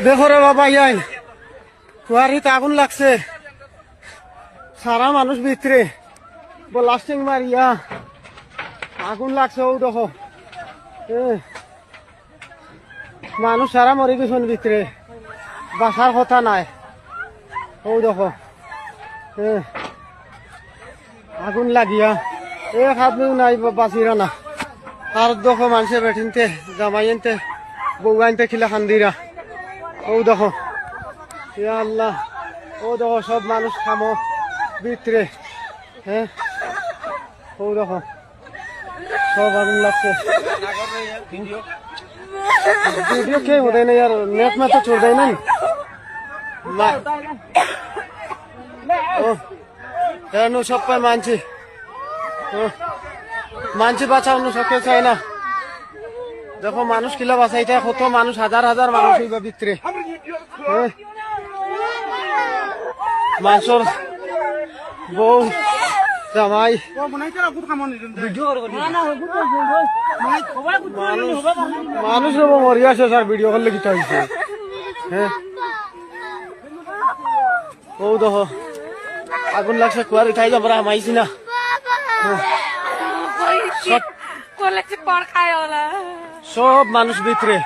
দেখো রে বাবা ইয়াই কুয়ারিতে আগুন লাগছে, সারা মানুষ ভিতরে ব্লাস্টিং মারিয়া আগুন লাগছে। ও দেখো মানুষ সারা মরে গেছেন ভিতরে, বাসার কথা নাই। ও দেখো আগুন লাগিয়া এক আদমিও নাই বাঁচিরা না। আর দেখো মানুষে বেঠিনতে জামাইনতে বউগাইনতে খিলা খান্দিরা। ও দেখো ইয়া আল্লাহ, ও দেখো সব মানুষ খামো ভিতরে। হ্যাঁ ও দেখো সব আগুন লাগছে। ভিডিও কে होता नहीं यार, नेट में तो छोड़ देना नहीं। यार नो सब पे मानছি বাঁচানো সকে চাই না। দেখো মানুষ কিলা বাঁচাইতে, কত মানুষ, হাজার হাজার মানুষ হইবা ভিতরে। মানুষের বউ জামাই মানুষ মরি আছে স্যার, ভিডিও করলে কিটা হয়েছে। হ্যাঁ ও দেখো আগুন লাগছে, কুয়ারি খাই যাবো হামাইছি না। সব মানুষ ভিতরে।